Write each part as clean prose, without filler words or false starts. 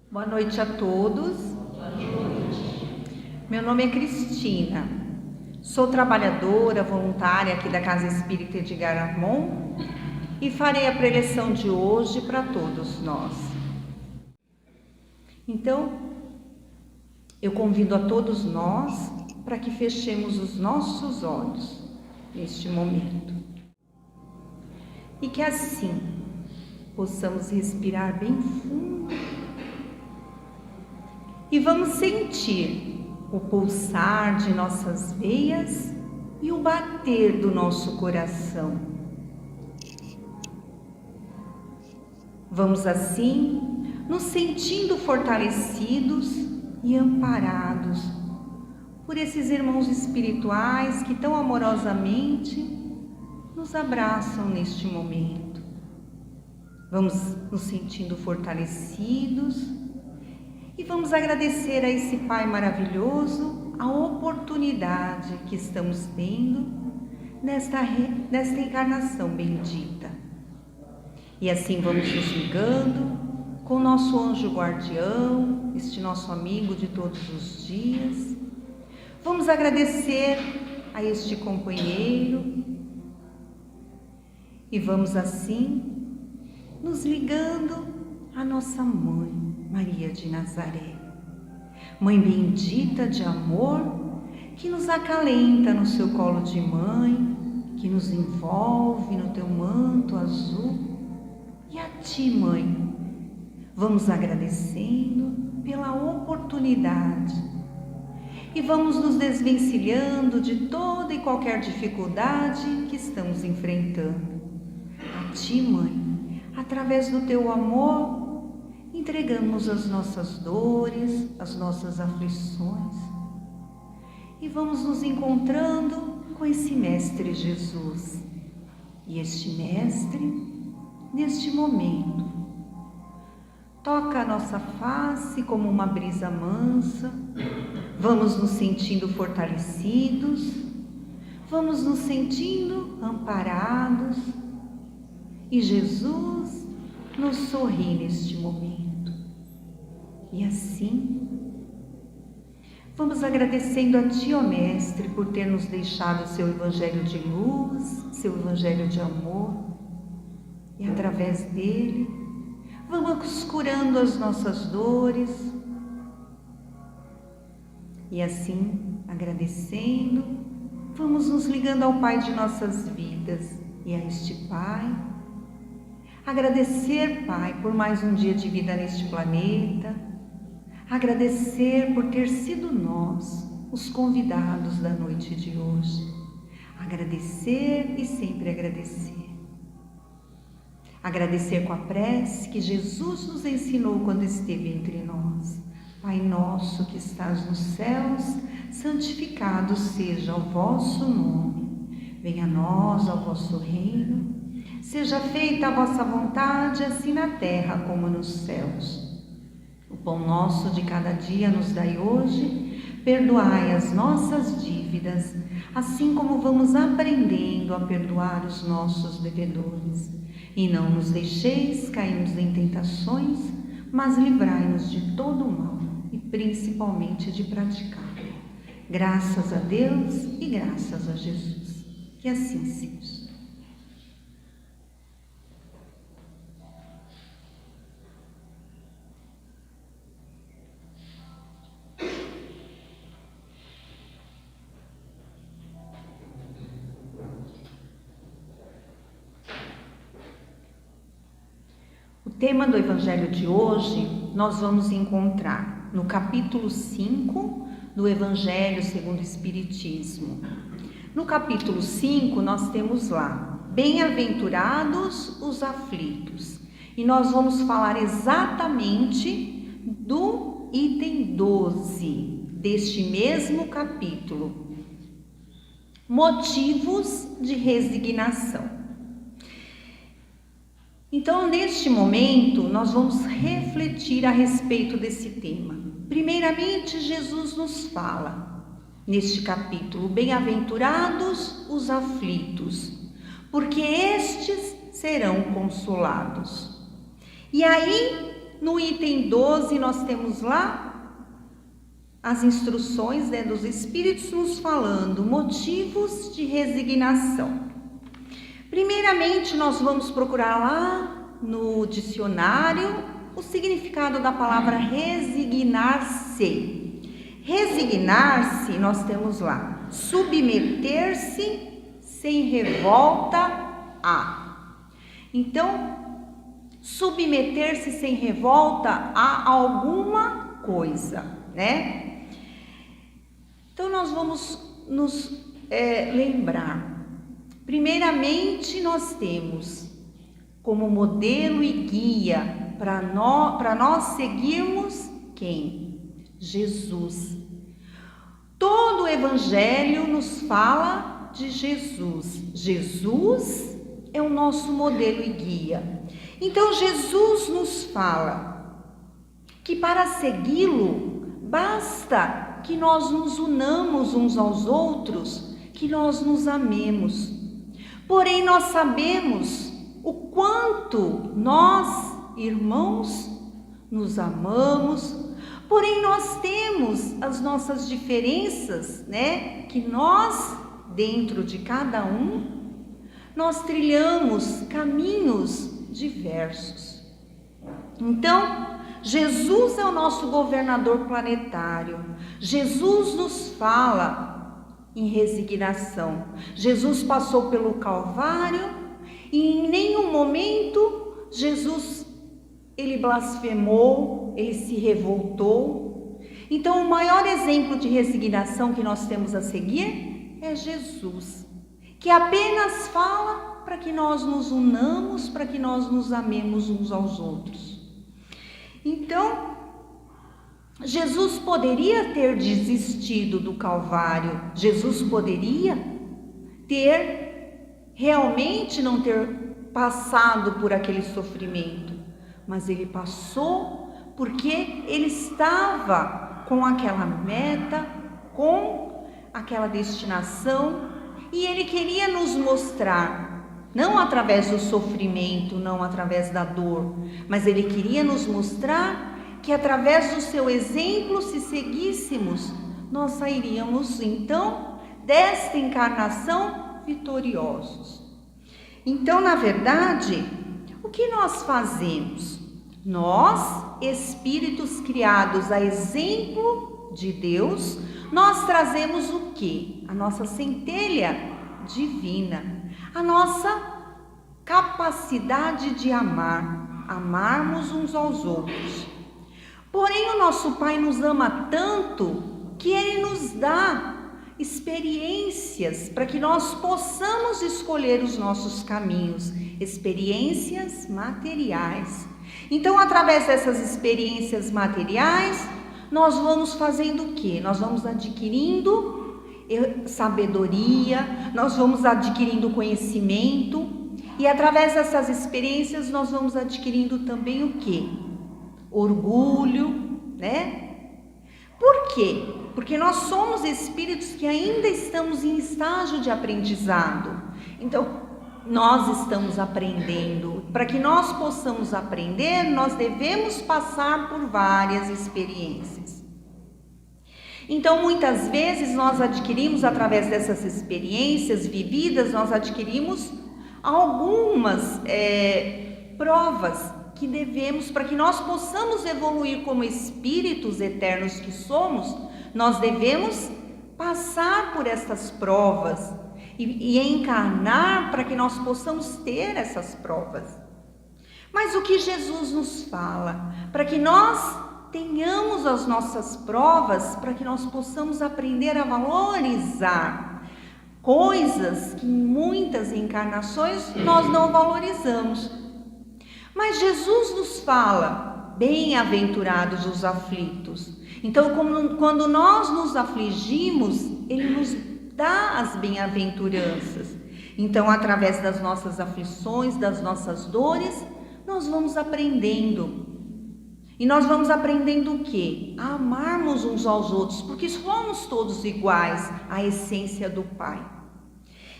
Boa noite a todos. Meu nome é Cristina. Sou trabalhadora voluntária aqui da Casa Espírita Edgar Armon e farei a preleção de hoje para todos nós. Então, eu convido a todos nós para que fechemos os nossos olhos neste momento e que assim possamos respirar bem fundo. E vamos sentir o pulsar de nossas veias e o bater do nosso coração. Vamos assim nos sentindo fortalecidos e amparados por esses irmãos espirituais que tão amorosamente nos abraçam neste momento. Vamos nos sentindo fortalecidos e vamos agradecer a esse Pai maravilhoso a oportunidade que estamos tendo nesta encarnação bendita. E assim vamos nos ligando com o nosso anjo guardião, este nosso amigo de todos os dias. Vamos agradecer a este companheiro e vamos assim nos ligando à nossa mãe, Maria de Nazaré, Mãe bendita de amor, que nos acalenta no seu colo de mãe, que nos envolve no teu manto azul. E a ti, Mãe, vamos agradecendo pela oportunidade e vamos nos desvencilhando de toda e qualquer dificuldade que estamos enfrentando. A ti, Mãe, através do teu amor, entregamos as nossas dores, as nossas aflições e vamos nos encontrando com esse Mestre Jesus. E este Mestre, neste momento, toca a nossa face como uma brisa mansa, vamos nos sentindo fortalecidos, vamos nos sentindo amparados e Jesus nos sorri neste momento. E assim, vamos agradecendo a Ti, ó Mestre, por ter nos deixado seu Evangelho de luz, seu Evangelho de amor. E através dele, vamos curando as nossas dores. E assim, agradecendo, vamos nos ligando ao Pai de nossas vidas e a este Pai. Agradecer, Pai, por mais um dia de vida neste planeta. Agradecer por ter sido nós os convidados da noite de hoje. Agradecer e sempre agradecer. Agradecer com a prece que Jesus nos ensinou quando esteve entre nós. Pai nosso que estás nos céus, santificado seja o vosso nome. Venha a nós o vosso reino. Seja feita a vossa vontade, assim na terra como nos céus. O pão nosso de cada dia nos dai hoje, perdoai as nossas dívidas, assim como vamos aprendendo a perdoar os nossos devedores. E não nos deixeis cairmos em tentações, mas livrai-nos de todo o mal, e principalmente de praticar. Graças a Deus e graças a Jesus. Que assim seja. O tema do Evangelho de hoje nós vamos encontrar no capítulo 5 do Evangelho segundo o Espiritismo. No capítulo 5 nós temos lá, bem-aventurados os aflitos. E nós vamos falar exatamente do item 12 deste mesmo capítulo. Motivos de resignação. Então, neste momento, nós vamos refletir a respeito desse tema. Primeiramente, Jesus nos fala, neste capítulo, bem-aventurados os aflitos, porque estes serão consolados. E aí, no item 12, nós temos lá as instruções, né, dos Espíritos nos falando motivos de resignação. Primeiramente, nós vamos procurar lá no dicionário o significado da palavra resignar-se. Resignar-se, nós temos lá, submeter-se sem revolta a. Então, submeter-se sem revolta a alguma coisa, né? Então, nós vamos nos lembrar. Primeiramente, nós temos como modelo e guia para nós seguirmos quem? Jesus. Todo o Evangelho nos fala de Jesus. Jesus é o nosso modelo e guia. Então, Jesus nos fala que para segui-lo, basta que nós nos unamos uns aos outros, que nós nos amemos. Porém, nós sabemos o quanto nós, irmãos, nos amamos, porém nós temos as nossas diferenças, né? Que nós, dentro de cada um, nós trilhamos caminhos diversos. Então, Jesus é o nosso governador planetário. Jesus nos fala em resignação. Jesus passou pelo Calvário e em nenhum momento Jesus ele blasfemou, ele se revoltou. Então, o maior exemplo de resignação que nós temos a seguir é Jesus, que apenas fala para que nós nos unamos, para que nós nos amemos uns aos outros. Então, Jesus poderia ter desistido do Calvário, Jesus poderia ter realmente não ter passado por aquele sofrimento, mas ele passou porque ele estava com aquela meta, com aquela destinação, e ele queria nos mostrar, não através do sofrimento, não através da dor, mas ele queria nos mostrar que através do seu exemplo, se seguíssemos, nós sairíamos então desta encarnação vitoriosos. Então, na verdade, o que nós fazemos? Nós, espíritos criados a exemplo de Deus, nós trazemos o quê? A nossa centelha divina, a nossa capacidade de amar, amarmos uns aos outros. Porém, o nosso Pai nos ama tanto que Ele nos dá experiências para que nós possamos escolher os nossos caminhos, experiências materiais. Então, através dessas experiências materiais, nós vamos fazendo o quê? Nós vamos adquirindo sabedoria, nós vamos adquirindo conhecimento, e através dessas experiências nós vamos adquirindo também o quê? Orgulho, né? Por quê? Porque nós somos espíritos que ainda estamos em estágio de aprendizado. Então, nós estamos aprendendo. Para que nós possamos aprender, nós devemos passar por várias experiências. Então, muitas vezes nós adquirimos, através dessas experiências vividas, nós adquirimos algumas provas que devemos, para que nós possamos evoluir como espíritos eternos que somos, nós devemos passar por essas provas e encarnar para que nós possamos ter essas provas. Mas o que Jesus nos fala? Para que nós tenhamos as nossas provas, para que nós possamos aprender a valorizar coisas que em muitas encarnações nós não valorizamos. Mas Jesus nos fala, bem-aventurados os aflitos. Então, quando nós nos afligimos, Ele nos dá as bem-aventuranças. Então, através das nossas aflições, das nossas dores, nós vamos aprendendo. E nós vamos aprendendo o quê? A amarmos uns aos outros, porque somos todos iguais à essência do Pai.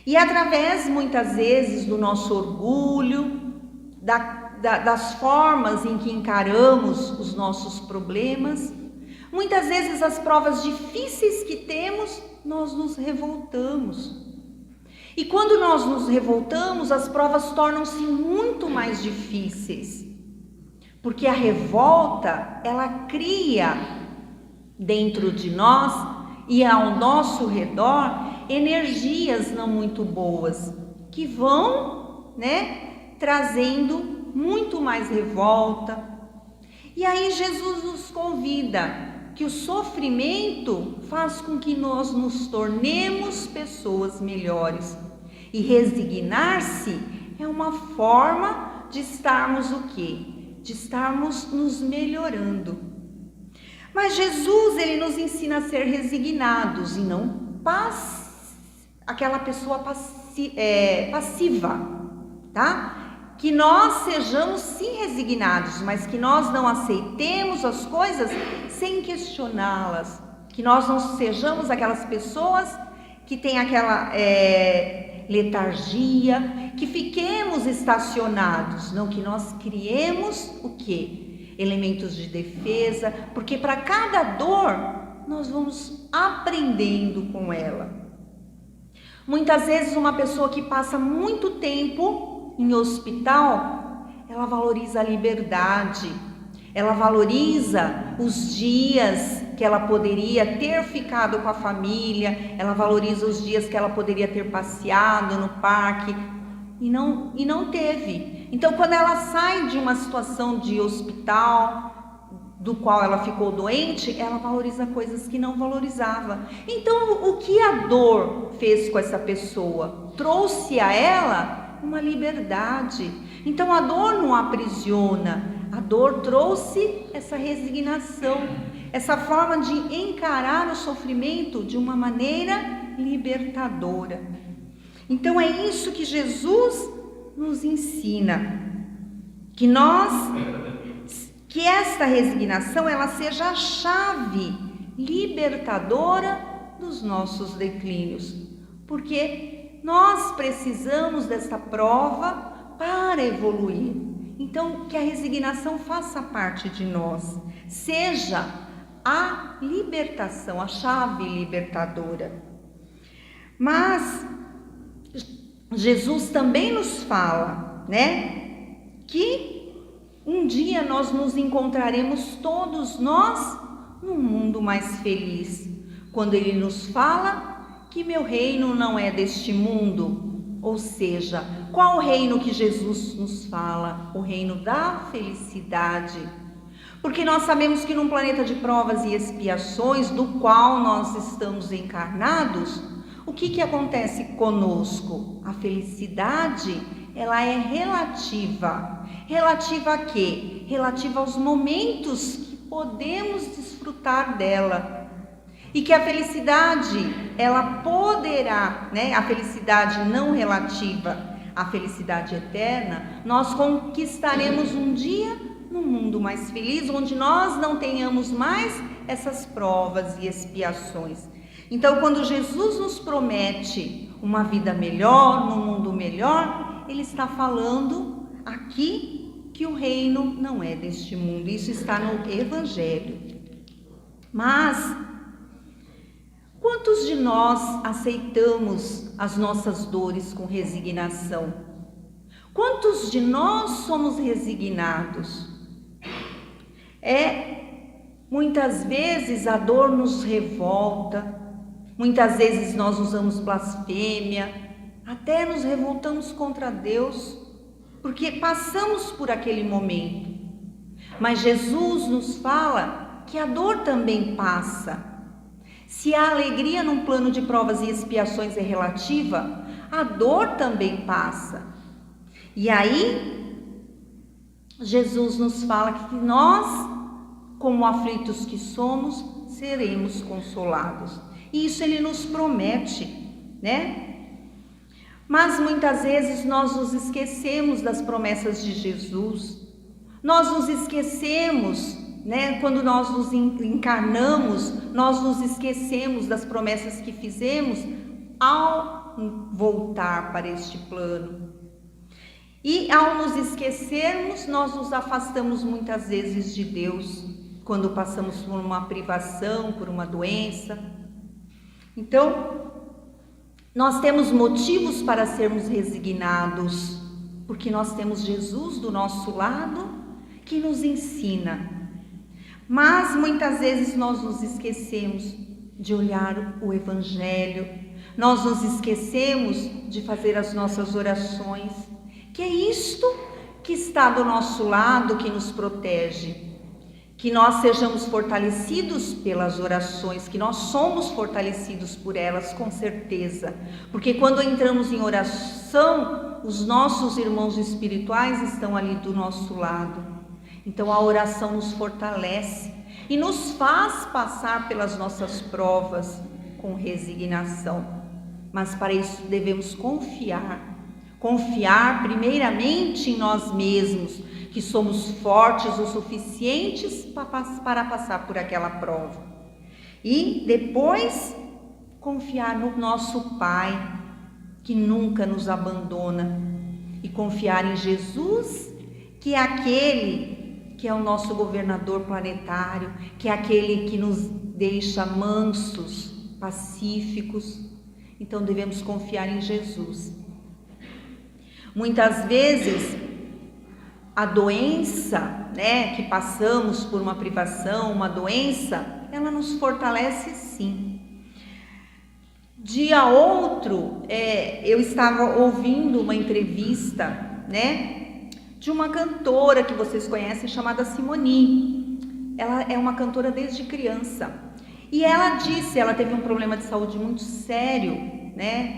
E através, muitas vezes, do nosso orgulho, das formas em que encaramos os nossos problemas. Muitas vezes as provas difíceis que temos, nós nos revoltamos. E quando nós nos revoltamos, as provas tornam-se muito mais difíceis. Porque a revolta, ela cria dentro de nós e ao nosso redor energias não muito boas, que vão, trazendo muito mais revolta. E aí Jesus nos convida que o sofrimento faz com que nós nos tornemos pessoas melhores. E resignar-se é uma forma de estarmos o quê? De estarmos nos melhorando. Mas Jesus, ele nos ensina a ser resignados e não aquela pessoa passiva, tá? Que nós sejamos sim resignados, mas que nós não aceitemos as coisas sem questioná-las. Que nós não sejamos aquelas pessoas que têm aquela letargia, que fiquemos estacionados, não, que nós criemos o quê? Elementos de defesa, porque para cada dor nós vamos aprendendo com ela. Muitas vezes uma pessoa que passa muito tempo em hospital, ela valoriza a liberdade, ela valoriza os dias que ela poderia ter ficado com a família, ela valoriza os dias que ela poderia ter passeado no parque e não teve. Então, quando ela sai de uma situação de hospital, do qual ela ficou doente, ela valoriza coisas que não valorizava. Então, o que a dor fez com essa pessoa? Trouxe a ela uma liberdade. Então, a dor não aprisiona, a dor trouxe essa resignação, essa forma de encarar o sofrimento de uma maneira libertadora. Então, é isso que Jesus nos ensina, que esta resignação ela seja a chave libertadora dos nossos declínios, porque nós precisamos desta prova para evoluir. Então, que a resignação faça parte de nós, seja a libertação, a chave libertadora. Mas Jesus também nos fala, que um dia nós nos encontraremos todos nós num mundo mais feliz, quando ele nos fala que meu reino não é deste mundo. Ou seja, qual o reino que Jesus nos fala? O reino da felicidade. Porque nós sabemos que num planeta de provas e expiações, do qual nós estamos encarnados, o que acontece conosco? A felicidade, ela é relativa. Relativa a quê? Relativa aos momentos que podemos desfrutar dela. E que a felicidade, ela poderá, a felicidade não relativa, a felicidade eterna, nós conquistaremos um dia num mundo mais feliz, onde nós não tenhamos mais essas provas e expiações. Então, quando Jesus nos promete uma vida melhor, num mundo melhor, ele está falando aqui que o reino não é deste mundo. Isso está no Evangelho. Mas quantos de nós aceitamos as nossas dores com resignação? Quantos de nós somos resignados? Muitas vezes a dor nos revolta, muitas vezes nós usamos blasfêmia, até nos revoltamos contra Deus, porque passamos por aquele momento. Mas Jesus nos fala que a dor também passa. Se a alegria num plano de provas e expiações é relativa, a dor também passa. E aí, Jesus nos fala que nós, como aflitos que somos, seremos consolados. E isso ele nos promete, Mas muitas vezes nós nos esquecemos das promessas de Jesus. Nós nos esquecemos, quando nós nos encarnamos, nós nos esquecemos das promessas que fizemos ao voltar para este plano. E ao nos esquecermos, nós nos afastamos muitas vezes de Deus, quando passamos por uma privação, por uma doença. Então, nós temos motivos para sermos resignados, porque nós temos Jesus do nosso lado que nos ensina. Mas muitas vezes nós nos esquecemos de olhar o Evangelho, nós nos esquecemos de fazer as nossas orações, que é isto que está do nosso lado, que nos protege. Que nós sejamos fortalecidos pelas orações, que nós somos fortalecidos por elas, com certeza. Porque quando entramos em oração, os nossos irmãos espirituais estão ali do nosso lado. Então a oração nos fortalece e nos faz passar pelas nossas provas com resignação. Mas para isso devemos confiar primeiramente em nós mesmos, que somos fortes o suficientes para passar por aquela prova. E depois confiar no nosso Pai, que nunca nos abandona, e confiar em Jesus, que é aquele que é o nosso governador planetário, que é aquele que nos deixa mansos, pacíficos. Então devemos confiar em Jesus. Muitas vezes a doença, que passamos por uma privação, uma doença, ela nos fortalece sim. Dia outro, eu estava ouvindo uma entrevista, de uma cantora que vocês conhecem, chamada Simone. Ela é uma cantora desde criança. E ela disse, ela teve um problema de saúde muito sério,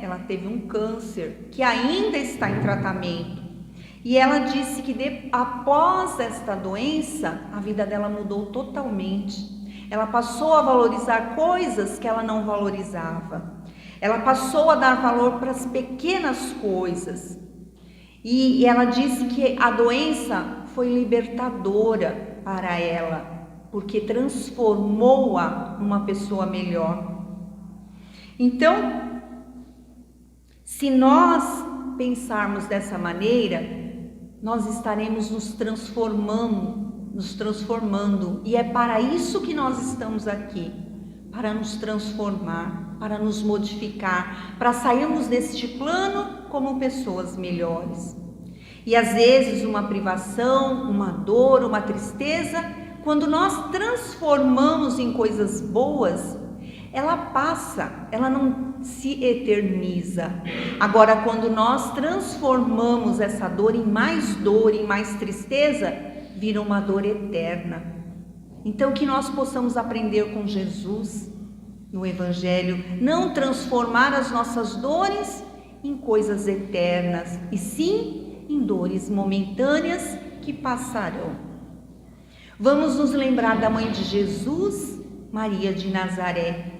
ela teve um câncer que ainda está em tratamento. E ela disse que após esta doença, a vida dela mudou totalmente. Ela passou a valorizar coisas que ela não valorizava. Ela passou a dar valor para as pequenas coisas. E ela disse que a doença foi libertadora para ela, porque transformou-a numa pessoa melhor. Então, se nós pensarmos dessa maneira, nós estaremos nos transformando, e é para isso que nós estamos aqui, para nos transformar, para nos modificar, para sairmos deste plano como pessoas melhores. E às vezes uma privação, uma dor, uma tristeza, quando nós transformamos em coisas boas, ela passa, ela não se eterniza. Agora, quando nós transformamos essa dor, em mais tristeza, vira uma dor eterna. Então, que nós possamos aprender com Jesus no Evangelho, não transformar as nossas dores em coisas eternas, e sim em dores momentâneas que passarão. Vamos nos lembrar da mãe de Jesus, Maria de Nazaré,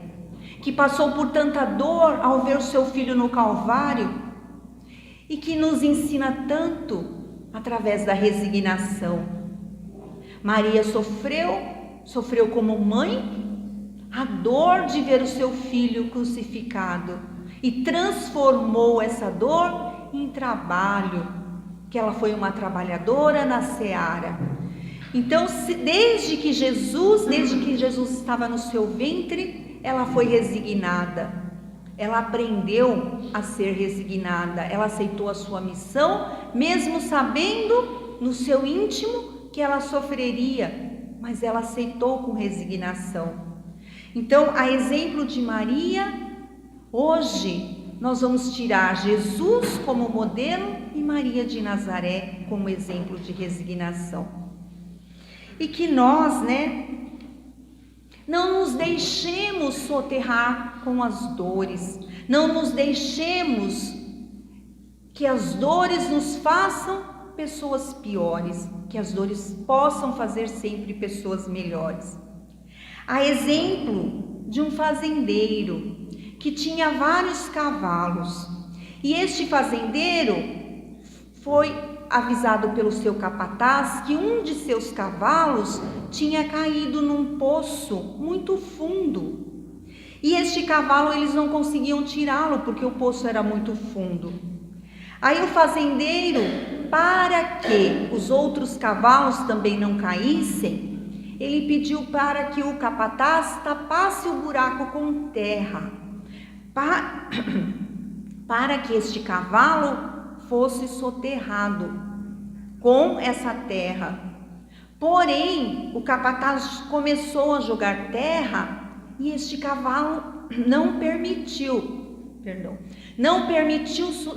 que passou por tanta dor ao ver o seu filho no Calvário e que nos ensina tanto através da resignação. Maria sofreu como mãe a dor de ver o seu filho crucificado e transformou essa dor em trabalho, que ela foi uma trabalhadora na seara. Então, desde que Jesus estava no seu ventre, ela foi resignada. Ela aprendeu a ser resignada. Ela aceitou a sua missão, mesmo sabendo no seu íntimo que ela sofreria, mas ela aceitou com resignação. Então, a exemplo de Maria, hoje nós vamos tirar Jesus como modelo e Maria de Nazaré como exemplo de resignação. E que nós, não nos deixemos soterrar com as dores, não nos deixemos que as dores nos façam pessoas piores, que as dores possam fazer sempre pessoas melhores. A exemplo de um fazendeiro que tinha vários cavalos, e este fazendeiro foi avisado pelo seu capataz que um de seus cavalos tinha caído num poço muito fundo. E este cavalo eles não conseguiam tirá-lo porque o poço era muito fundo. Aí o fazendeiro para que os outros cavalos também não caíssem, ele pediu para que o capataz tapasse o buraco com terra, para que este cavalo fosse soterrado com essa terra. Porém, o capataz começou a jogar terra e este cavalo não permitiu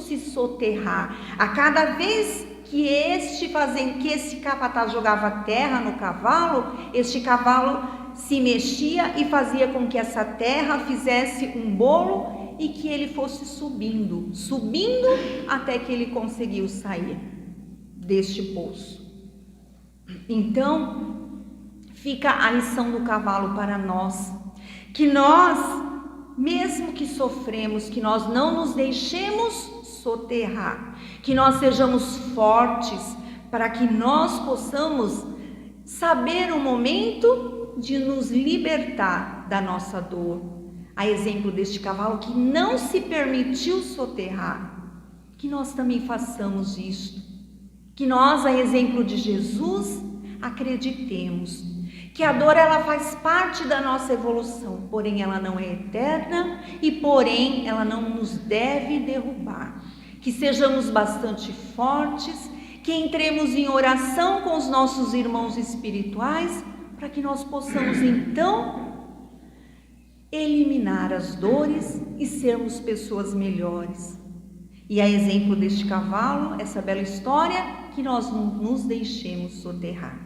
se soterrar. A cada vez que esse capataz jogava terra no cavalo, este cavalo se mexia e fazia com que essa terra fizesse um bolo e que ele fosse subindo até que ele conseguiu sair deste poço. Então, fica a lição do cavalo para nós, que nós, mesmo que sofremos, que nós não nos deixemos soterrar, que nós sejamos fortes, para que nós possamos saber o momento de nos libertar da nossa dor. A exemplo deste cavalo que não se permitiu soterrar, que nós também façamos isto. Que nós, a exemplo de Jesus, acreditemos que a dor ela faz parte da nossa evolução, porém ela não é eterna e porém ela não nos deve derrubar. Que sejamos bastante fortes, que entremos em oração com os nossos irmãos espirituais, para que nós possamos então eliminar as dores e sermos pessoas melhores. E a exemplo deste cavalo, essa bela história, que nós não nos deixemos soterrar.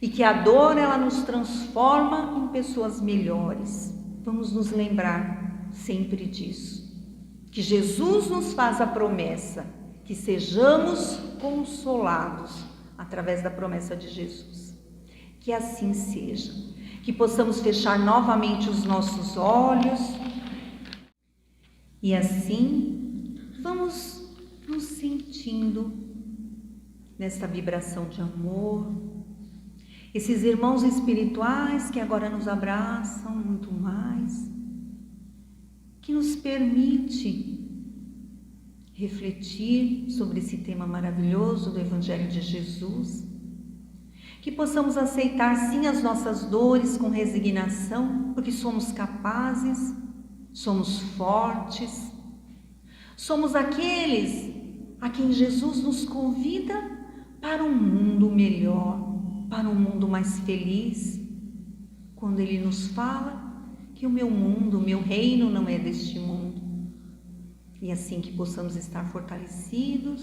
E que a dor, ela nos transforma em pessoas melhores. Vamos nos lembrar sempre disso. Que Jesus nos faz a promessa, que sejamos consolados através da promessa de Jesus. Que assim seja. Que possamos fechar novamente os nossos olhos. E assim, vamos nos sentindo nesta vibração de amor, esses irmãos espirituais que agora nos abraçam muito mais, que nos permite refletir sobre esse tema maravilhoso do Evangelho de Jesus, que possamos aceitar sim as nossas dores com resignação, porque somos capazes, somos fortes, somos aqueles a quem Jesus nos convida para um mundo melhor, para um mundo mais feliz, quando Ele nos fala que o meu mundo, o meu reino não é deste mundo. E assim que possamos estar fortalecidos,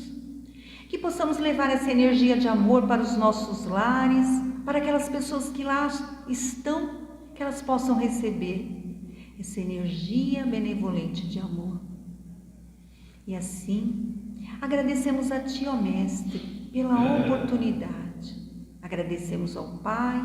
que possamos levar essa energia de amor para os nossos lares, para aquelas pessoas que lá estão, que elas possam receber essa energia benevolente de amor. E assim, agradecemos a Ti, ó Mestre, pela oportunidade. Agradecemos ao Pai,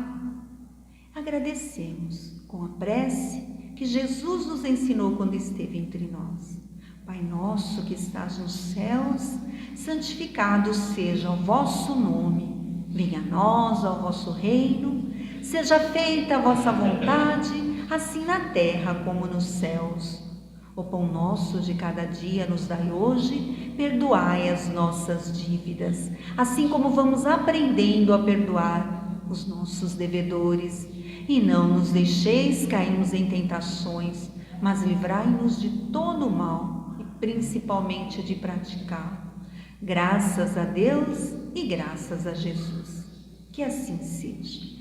agradecemos com a prece que Jesus nos ensinou quando esteve entre nós. Pai nosso que estás nos céus, santificado seja o vosso nome. Venha a nós o vosso reino, seja feita a vossa vontade, assim na terra como nos céus. O pão nosso de cada dia nos dai hoje, perdoai as nossas dívidas, assim como vamos aprendendo a perdoar os nossos devedores. E não nos deixeis cairmos em tentações, mas livrai-nos de todo o mal, e principalmente de praticar. Graças a Deus e graças a Jesus. Que assim seja.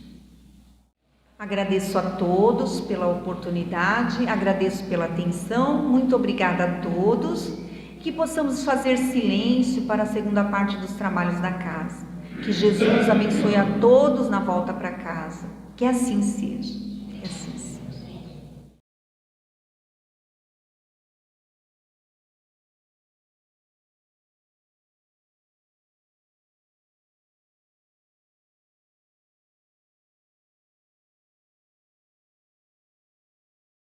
Agradeço a todos pela oportunidade, agradeço pela atenção, muito obrigada a todos, que possamos fazer silêncio para a segunda parte dos trabalhos da casa. Que Jesus abençoe a todos na volta para casa, que assim seja.